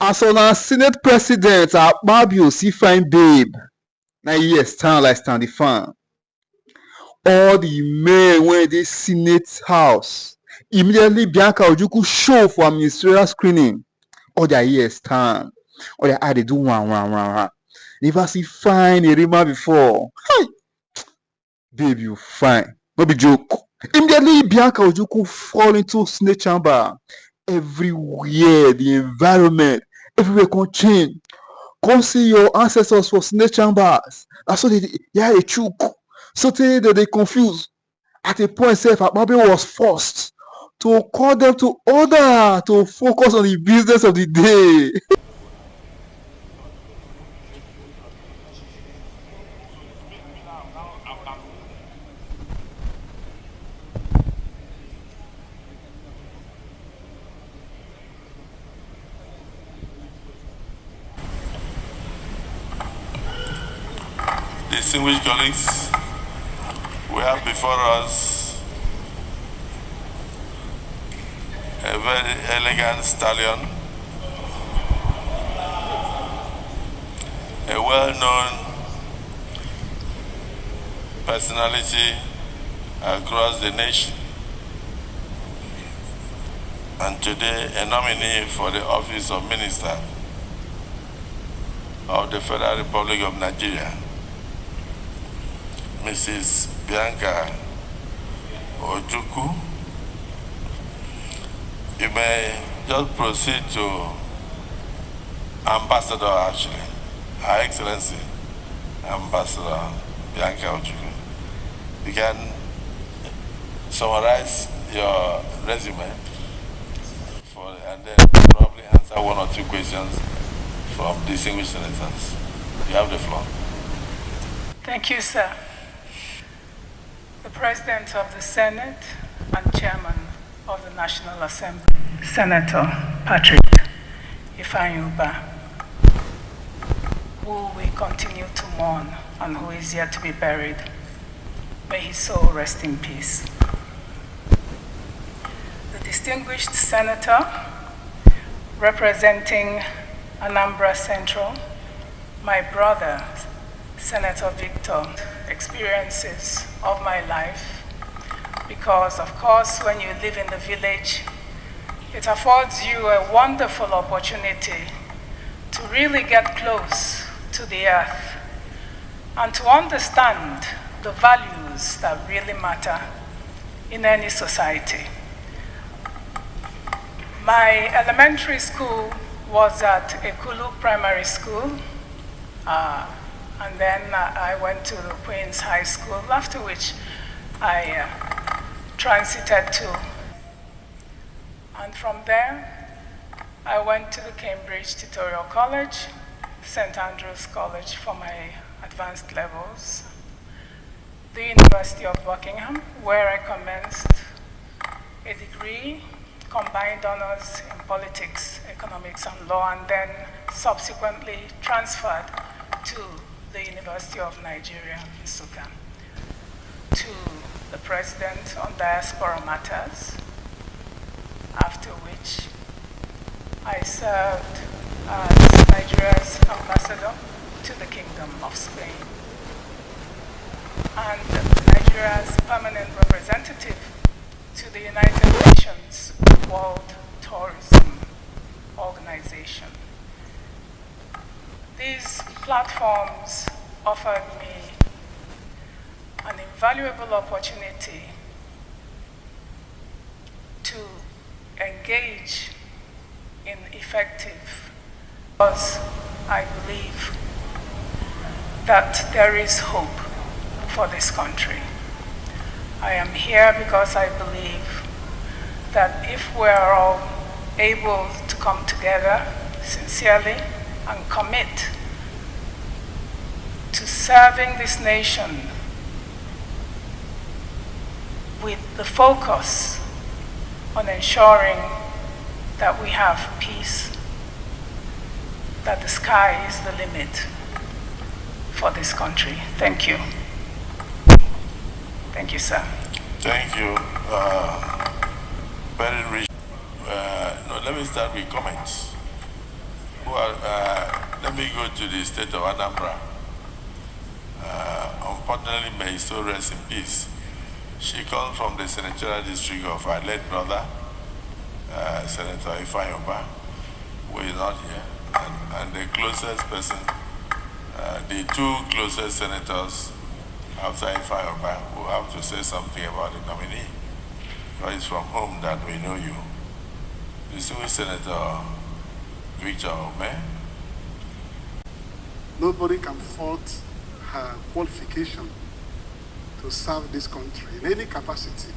As on our Senate President, Akpabio see fine babe. Now yes, stand like stand the fan. All the men wey dey Senate house. Immediately Bianca Ojukwu show for a ministerial screening. All their ears stand. All their eye dey do one. Never see fine Erima before. Hi, babe, you fine. No be joke. Immediately Bianca Ojukwu fall into Senate chamber. Everywhere, the environment, everywhere can change. Come see your ancestors for Senate chambers. That's so they a chook. So they confused. At a point, self Akpabio was forced to call them to order to focus on the business of the day. Distinguished colleagues, we have before us a very elegant stallion, a well-known personality across the nation, and today a nominee for the office of Minister of the Federal Republic of Nigeria, Mrs. Bianca Ojukwu. You may just proceed to Ambassador, actually, Her Excellency, Ambassador Bianca Ojukwu. You can summarize your resume and then probably answer one or two questions from distinguished senators. You have the floor. Thank you, sir. The President of the Senate and Chairman of the National Assembly, Senator Patrick Ifeanyi, who we continue to mourn and who is yet to be buried. May his soul rest in peace. The distinguished senator representing Anambra Central, my brother, Senator Victor, experiences of my life, because of course when you live in the village, it affords you a wonderful opportunity to really get close to the earth and to understand the values that really matter in any society. My elementary school was at Ekulu Primary School, and then I went to the Queen's High School, after which I transited to. And from there, I went to the Cambridge Tutorial College, St. Andrew's College for my advanced levels, the University of Buckingham, where I commenced a degree, combined honors in politics, economics, and law, and then subsequently transferred to the University of Nigeria, Nsukka, to the President on Diaspora Matters, after which I served as Nigeria's ambassador to the Kingdom of Spain and Nigeria's permanent representative to the United Nations World Tourism Organization. These platforms offered me an invaluable opportunity to engage in effective, because I believe that there is hope for this country. I am here because I believe that if we are all able to come together sincerely and commit to serving this nation with the focus on ensuring that we have peace, that the sky is the limit for this country. Thank you. Thank you, sir. Thank you. Very rich. No, let me start with comments. let me go to the state of Anambra. Unfortunately, may his soul rest in peace. She comes from the senatorial district of our late brother, Senator Ifeanyi, who is not here, and the closest person, the two closest senators after Ifeanyi who have to say something about the nominee, because it's from whom that we know you. Distinguished Senator Victor Ome. Nobody can fault her qualification to serve this country in any capacity.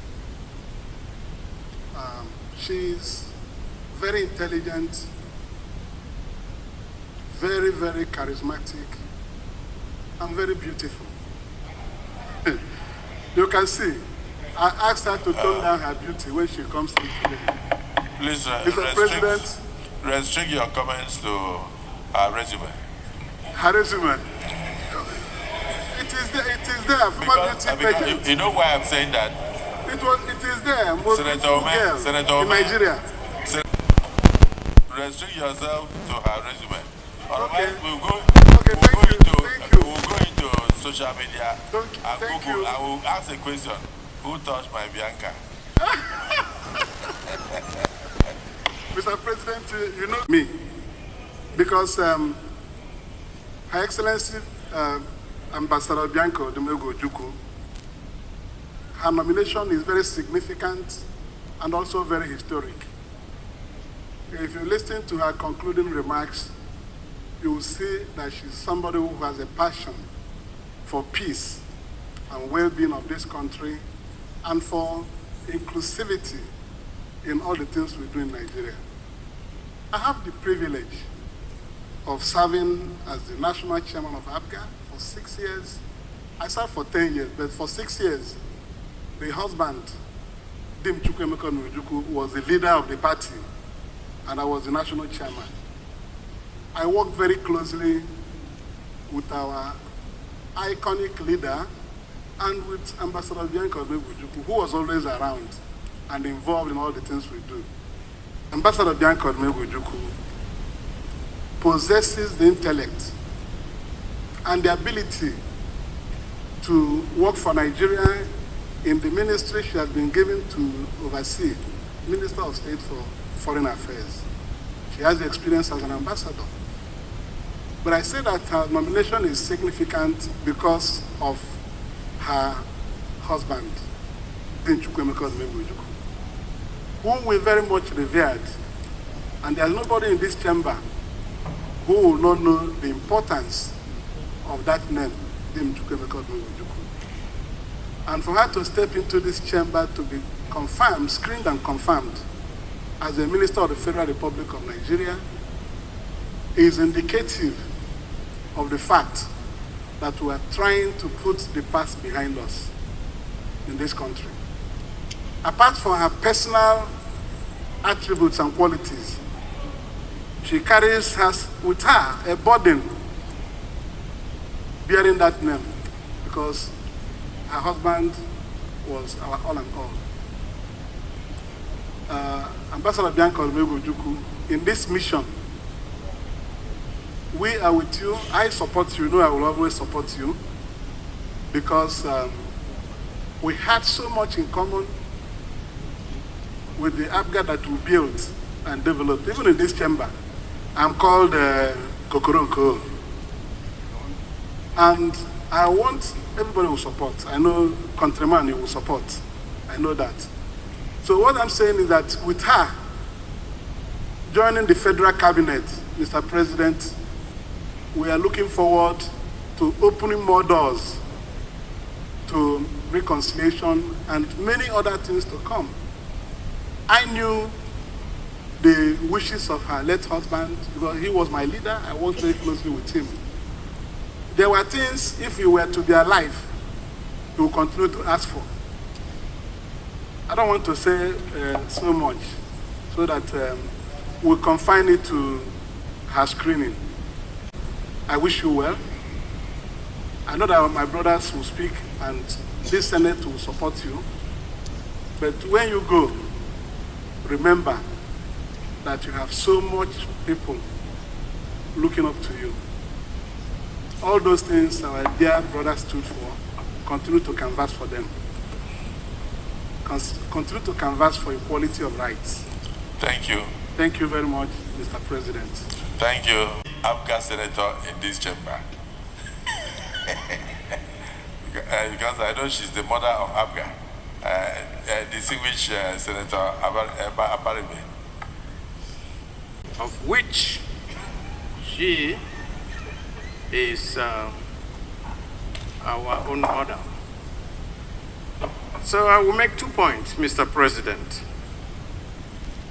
She's very intelligent, very, very charismatic, and very beautiful. You can see, I asked her to tone down her beauty when she comes in today. Please Mr. President, restrict your comments to her resume. Her resume. It is there. Because you know why I'm saying that? It is there. Most Senator Ome, in Nigeria. Restrict yourself to her resume. Otherwise, Okay. we'll go into social media and Google. I will ask a question: who touched my Bianca? Mr. President, you know me because Her Excellency Ambassador Bianca Ojukwu, her nomination is very significant and also very historic. If you listen to her concluding remarks, you will see that she's somebody who has a passion for peace and well-being of this country and for inclusivity in all the things we do in Nigeria. I have the privilege of serving as the national chairman of APGA for 6 years. I served for 10 years, but for 6 years, the husband, Dim Chukwemeka Ojukwu, was the leader of the party, and I was the national chairman. I worked very closely with our iconic leader and with Ambassador Bianca Ojukwu, who was always around and involved in all the things we do. Ambassador Bianca Ojukwu possesses the intellect and the ability to work for Nigeria in the ministry she has been given to oversee, Minister of State for Foreign Affairs. She has the experience as an ambassador. But I say that her nomination is significant because of her husband, Chukwemeka Ojukwu, whom we very much revered. And there's nobody in this chamber who will not know the importance of that name, Chukwemeka Ojukwu. And for her to step into this chamber to be confirmed, screened and confirmed as a Minister of the Federal Republic of Nigeria is indicative of the fact that we are trying to put the past behind us in this country. Apart from her personal attributes and qualities, she carries with her a burden bearing that name because her husband was our all and all. Ambassador Bianca Ojukwu, in this mission, we are with you. I support you. You know I will always support you because we had so much in common with the APGA that we built and developed. Even in this chamber, I'm called Kokoronko. And I want everybody will support. I know countryman you will support. I know that. So what I'm saying is that with her joining the federal cabinet, Mr. President, we are looking forward to opening more doors to reconciliation and many other things to come. I knew the wishes of her late husband because he was my leader. I worked very closely with him. There were things, if he were to be alive, he would continue to ask for. I don't want to say so much so that we'll confine it to her screening. I wish you well. I know that my brothers will speak and this Senate will support you. But when you go, remember that you have so much people looking up to you. All those things our dear brother stood for, continue to canvass for them. Continue to canvass for equality of rights. Thank you. Thank you very much, Mr. President. Thank you, APGA Senator in this chamber. Because I know she's the mother of APGA. Distinguished Senator Akpabio. Of which she is our own order. So I will make 2 points, Mr. President.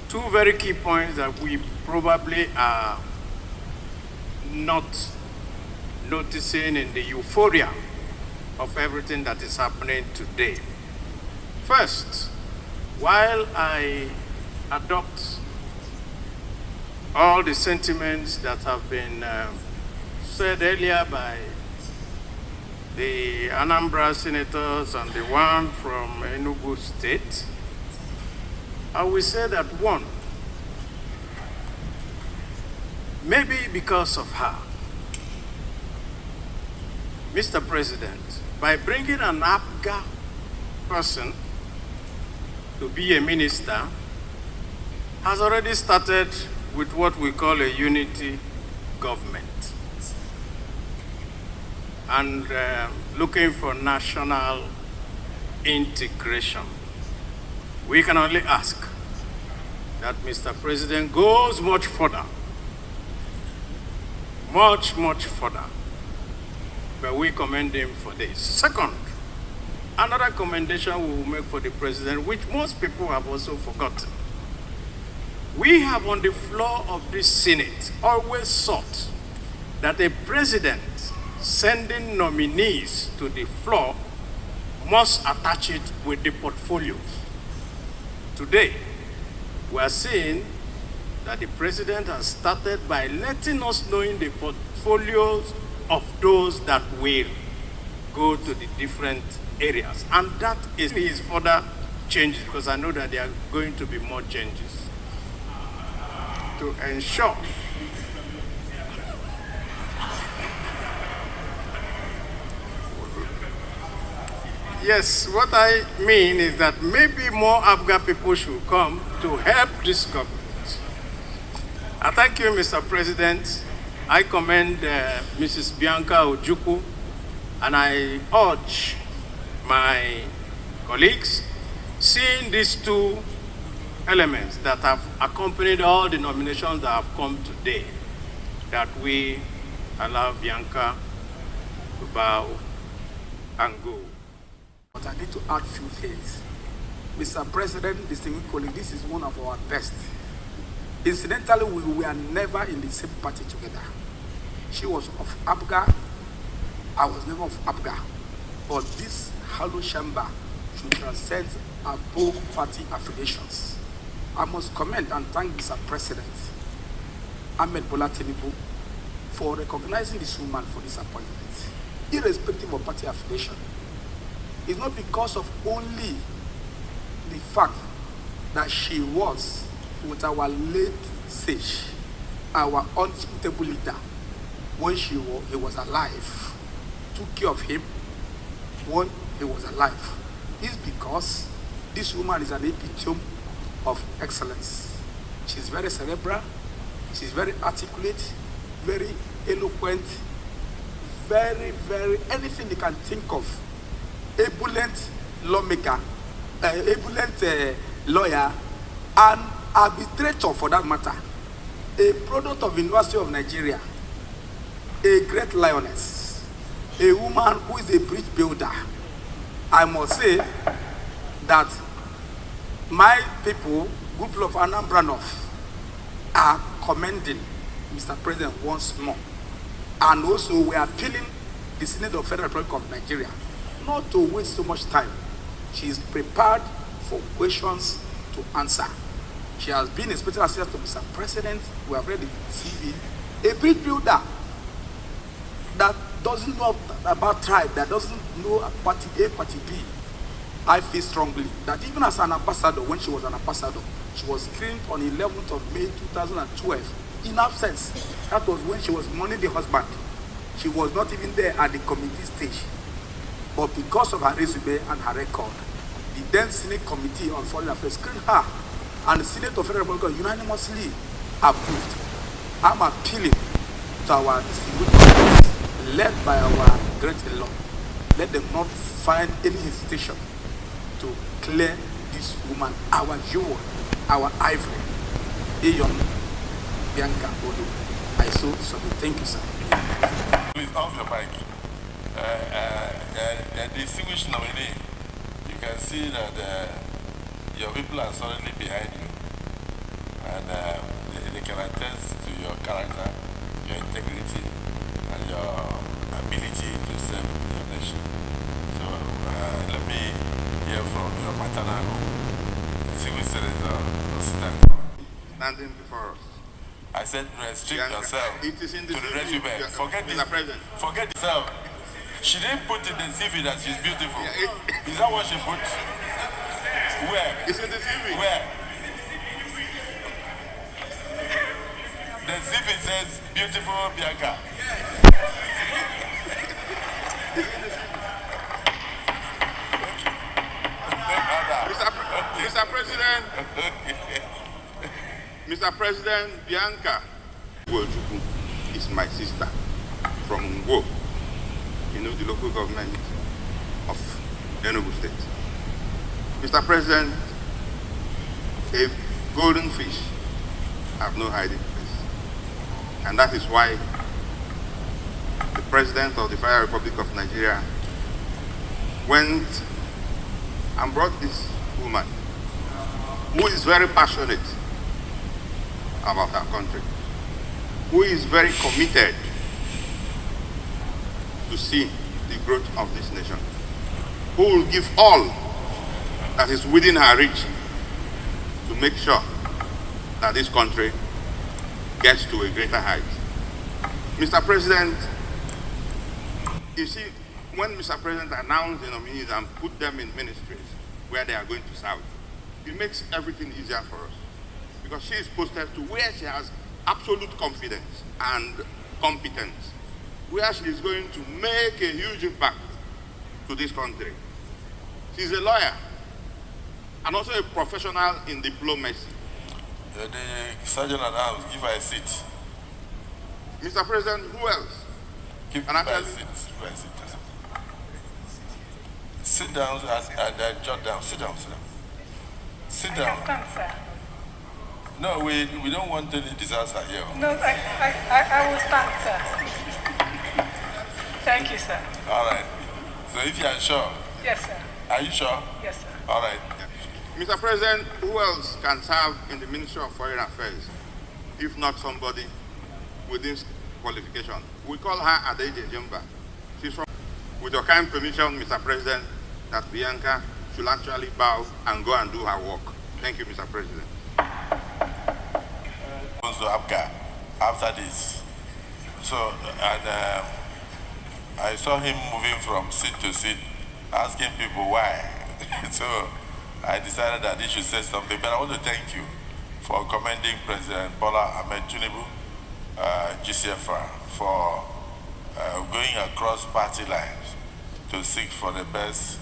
2 very key points that we probably are not noticing in the euphoria of everything that is happening today. First, while I adopt all the sentiments that have been said earlier by the Anambra senators and the one from Enugu State, I will say that one, maybe because of her, Mr. President, by bringing an APGA person to be a minister, has already started with what we call a unity government and looking for national integration. We can only ask that Mr. President goes much further, much, much further. But we commend him for this. Second, another commendation we will make for the President, which most people have also forgotten. We have on the floor of this Senate always sought that a president sending nominees to the floor must attach it with the portfolios. Today, we are seeing that the president has started by letting us know in the portfolios of those that will go to the different areas. And that is further changes, because I know that there are going to be more changes to ensure yes, what I mean is that maybe more APGA people should come to help this government. I thank you, Mr. President. I commend Mrs. Bianca Ojukwu, and I urge my colleagues, seeing these 2 elements that have accompanied all the nominations that have come today, that we allow Bianca to bow and go. But I need to add few things. Mr. President, distinguished colleague, this is one of our best. Incidentally, we were never in the same party together. She was of APGA, I was never of APGA. But this hollow chamber should transcend above party affiliations. I must commend and thank Mr. President Ahmed Bola Tinubu for recognizing this woman for this appointment, irrespective of party affiliation. It's not because of only the fact that she was with our late sage, our undisputable leader, when he was alive, took care of him when he was alive. It's because this woman is an epitome of excellence. She's very cerebral, she's very articulate, very eloquent, very, anything you can think of. Ebullient lawmaker, ebullient lawyer, and arbitrator for that matter. A product of University of Nigeria, a great lioness, a woman who is a bridge builder. I must say that my people, group of Anambra North, are commending Mr. President once more. And also we are appealing the Senate of Federal Republic of Nigeria not to waste so much time. She is prepared for questions to answer. She has been a special assistant to Mr. President. We have read the CV. A bridge builder that doesn't know about tribe, that doesn't know party A, party B. I feel strongly that even as an ambassador, when she was an ambassador, she was screened on 11th of May 2012 in absence. That was when she was mourning the husband. She was not even there at the committee stage. But because of her resume and her record, the then Senate Committee on Foreign Affairs screened her, and the Senate of Federal Republic unanimously approved. I'm appealing to our distinguished colleagues, led by our great law. Let them not find any hesitation to clear this woman, our jewel, our ivory, a young Bianca Odo. I so submit. Thank you, sir. Please, off your mic. Distinguished nominee, you can see that your people are solidly behind you, and they can attest to your character, your integrity, and your ability to serve your nation. So let me hear from your maternal home, Distinguished Senator standing before us. I said restrict yourself it is in the to the resume. Forget this. Forget yourself. She didn't put in the CV that she's beautiful. Yeah, is that what she put? Where? It's in the CV. Where? The CV says beautiful Bianca. Mr. President, Mr. President, Bianca Ojukwu is my sister from Ngwo, the local government of Enugu State. Mr. President, a golden fish have no hiding place. And that is why the President of the Federal Republic of Nigeria went and brought this woman who is very passionate about our country, who is very committed to see the growth of this nation, who will give all that is within her reach to make sure that this country gets to a greater height. Mr. President, you see, when Mr. President announced the nominees and put them in ministries where they are going to serve, it makes everything easier for us, because she is posted to where she has absolute confidence and competence, where she is going to make a huge impact to this country. She's a lawyer and also a professional in diplomacy. The Sergeant at Arms, give her a seat. Mr. President, who else? Give her a seat. Sit down and jot down. Sit down. Sit down. I can stand, sir. No, we don't want any disaster here. No, I will stand, sir. Thank you, sir. All right. So if you are sure. Yes, sir. Are you sure? Yes, sir. All right. Mr. President, who else can serve in the Ministry of Foreign Affairs, if not somebody with this qualification? We call her Adeje Jumba. She's from, with your kind permission, Mr. President, that Bianca should actually bow and go and do her work. Thank you, Mr. President. Also, after this. So, and I saw him moving from seat to seat, asking people why. So, I decided that he should say something. But I want to thank you for commending President Bola Ahmed Tinubu, GCFR, for going across party lines to seek for the best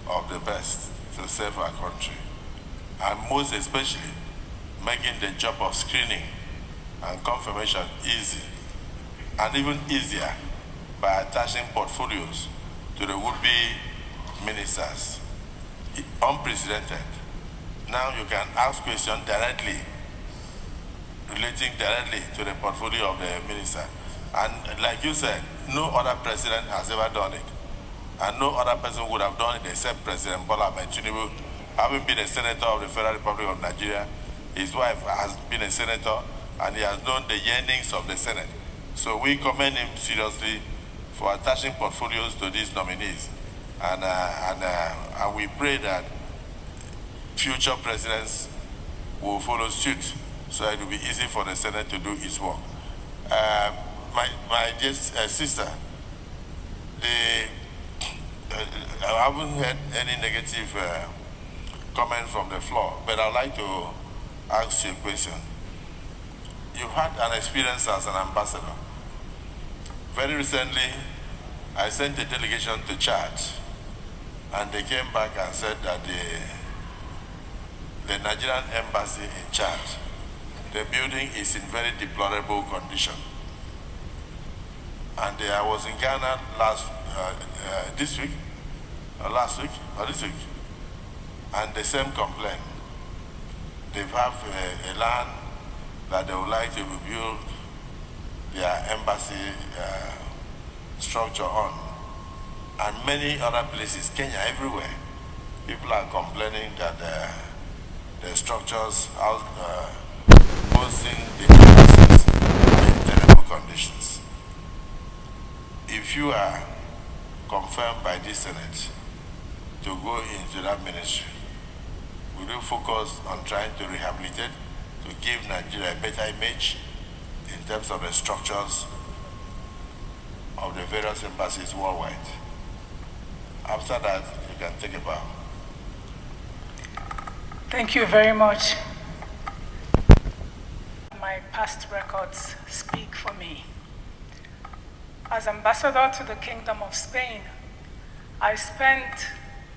of the best to serve our country. And most especially, making the job of screening and confirmation easy, and even easier by attaching portfolios to the would-be ministers. Unprecedented. Now you can ask questions directly, relating directly to the portfolio of the minister. And like you said, no other president has ever done it. And no other person would have done it except President Bola Ahmed Tinubu, having been a senator of the Federal Republic of Nigeria. His wife has been a senator, and he has known the yearnings of the Senate. So we commend him seriously for attaching portfolios to these nominees. And we pray that future presidents will follow suit, so it will be easy for the Senate to do its work. My dear sister, I haven't heard any negative comment from the floor, but I'd like to ask you a question. you've had an experience as an ambassador. Very recently, I sent a delegation to Chad, and they came back and said that the Nigerian embassy in Chad, the building is in very deplorable condition. And I was in Ghana last week, and the same complaint. They have a land that they would like to build their embassy structure on, and many other places, Kenya, everywhere. People are complaining that the structures hosting the embassies are in terrible conditions. If you are confirmed by this Senate to go into that ministry, will you focus on trying to rehabilitate, to give Nigeria a better image in terms of the structures of the various embassies worldwide? After that, you can take a bow. Thank you very much. My past records speak for me. As ambassador to the Kingdom of Spain, I spent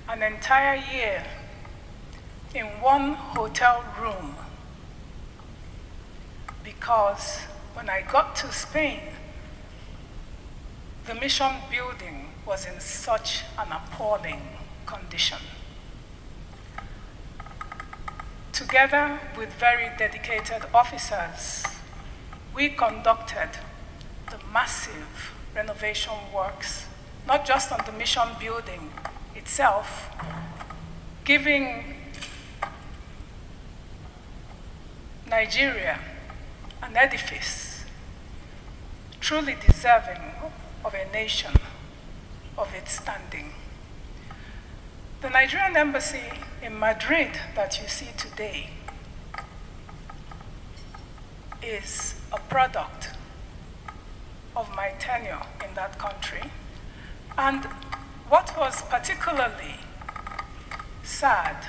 an entire year in one hotel room because when I got to Spain, the mission building was in such an appalling condition. Together with very dedicated officers, we conducted the massive renovation works, not just on the mission building itself, giving Nigeria an edifice truly deserving of a nation of its standing. The Nigerian embassy in Madrid that you see today is a product of my tenure in that country. And what was particularly sad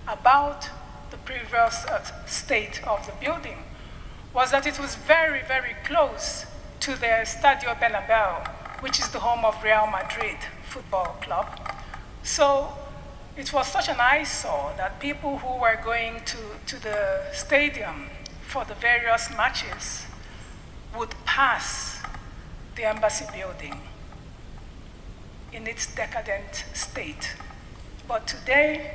about the previous state of the building was that it was very, very close to the Estadio Bernabeu, which is the home of Real Madrid Football Club. So it was such an eyesore that people who were going to the stadium for the various matches would pass the embassy building in its decadent state. But today,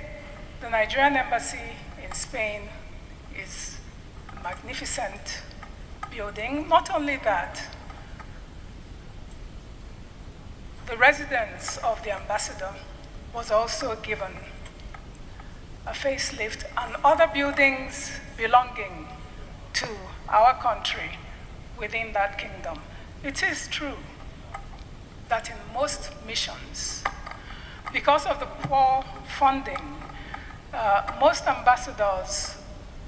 the Nigerian embassy in Spain is a magnificent building. Not only that, the residence of the ambassador was also given a facelift, and other buildings belonging to our country within that kingdom. It is true that in most missions, because of the poor funding, most ambassadors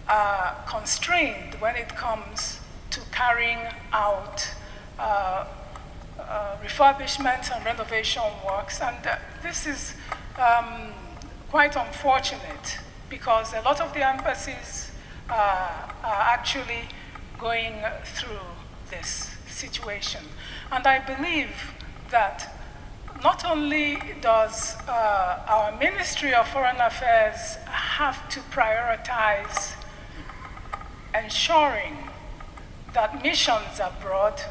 are constrained when it comes to carrying out refurbishment and renovation works, and this is quite unfortunate because a lot of the embassies are actually going through this situation. And I believe that not only does our Ministry of Foreign Affairs have to prioritize ensuring that missions abroad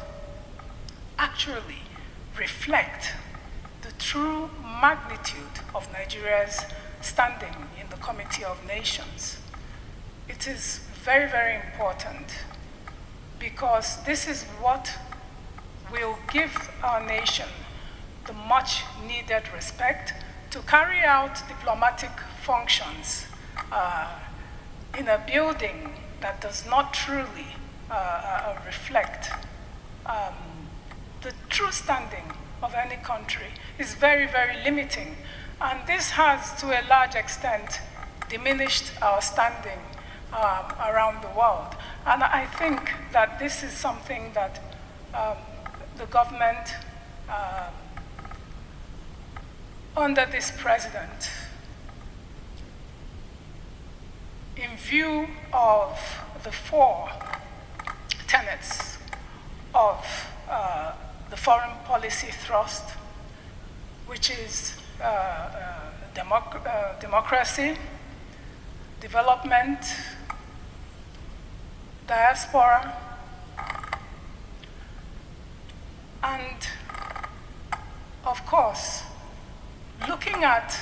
actually reflect the true magnitude of Nigeria's standing in the Committee of Nations. It is very, very important because this is what will give our nation the much needed respect to carry out diplomatic functions in a building that does not truly reflect the true standing of any country is very, very limiting. And this has, to a large extent, diminished our standing around the world. And I think that this is something that the government, under this president, in view of the 4 tenets of the foreign policy thrust, which is democracy, development, diaspora, and of course, looking at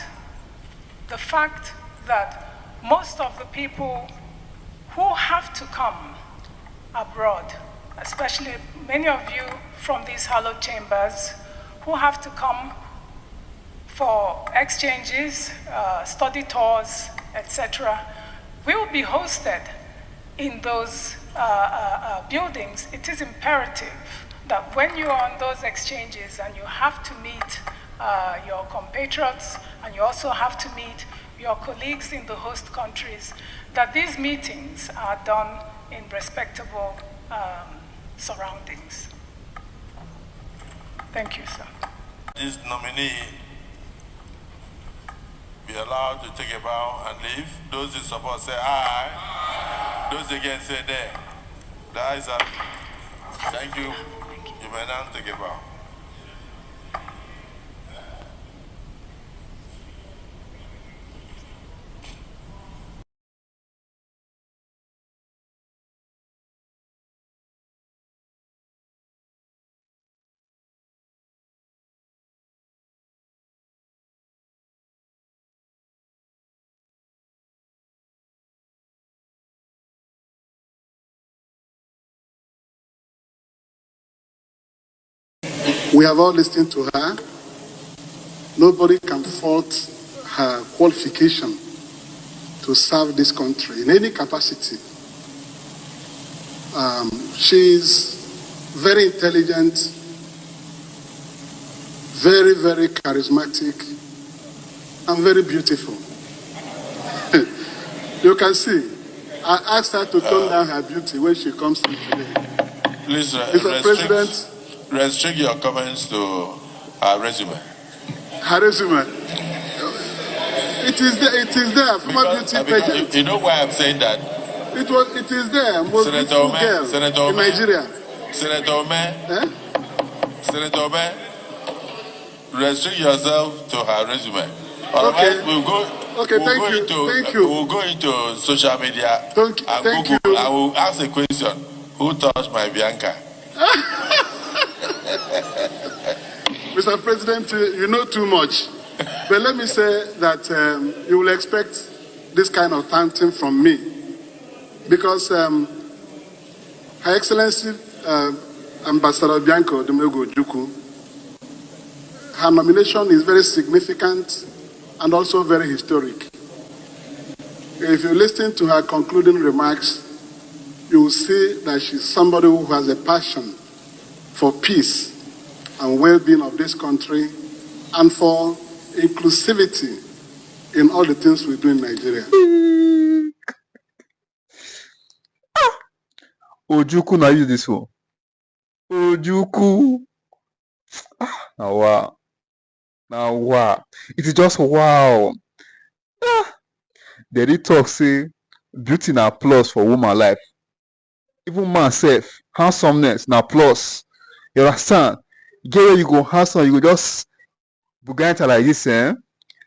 the fact that most of the people who have to come abroad, especially many of you from these hallowed chambers who have to come for exchanges, study tours, etc., will be hosted in those buildings. It is imperative that when you are on those exchanges and you have to meet your compatriots and you also have to meet your colleagues in the host countries, that these meetings are done in respectable surroundings. Thank you, sir. This nominee be allowed to take a bow and leave. Those in support say aye. Those against say nay. The ayes are. Thank you. You may now take a bow. We have all listened to her. Nobody can fault her qualification to serve this country in any capacity. She's very intelligent, very, very charismatic, and very beautiful. You can see, I asked her to tone down her beauty when she comes in today. Please, Mr. President, restrict your comments to her resume. her resume. It is there. Former beauty pageant. You know why I'm saying that? It is there. Most beautiful girl in Nigeria. Senator Ome, restrict yourself to her resume. Otherwise, Thank you. We'll go into social media Thank Google. you. I will ask a question. Who touched my Bianca? Mr. President, you know too much. But let me say that you will expect this kind of thanking from me. Because Her Excellency Ambassador Bianca Ojukwu, her nomination is very significant and also very historic. If you listen to her concluding remarks, you will see that she's somebody who has a passion for peace and well-being of this country and for inclusivity in all the things we do in Nigeria. Ojukwu na use this one. Ojukwu. Now wow. Now wow. It is just wow. They did talk say beauty na plus for woman life. Even man self, handsomeness na plus. You understand? Get where you go handsome, you go just buganta like this, eh?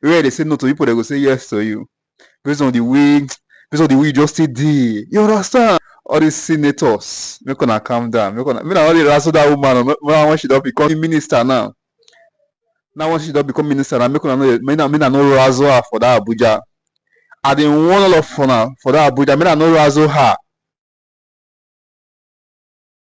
Where they say no to people, they go say yes to you. Based on the way you just stay there. You understand? All these senators, make una calm down. Make una only razzle that woman when she don't become minister now. Now when she don't become minister, now make una no razzle her for that Abuja. I didn't want all of for that Abuja. Make una no razzle her.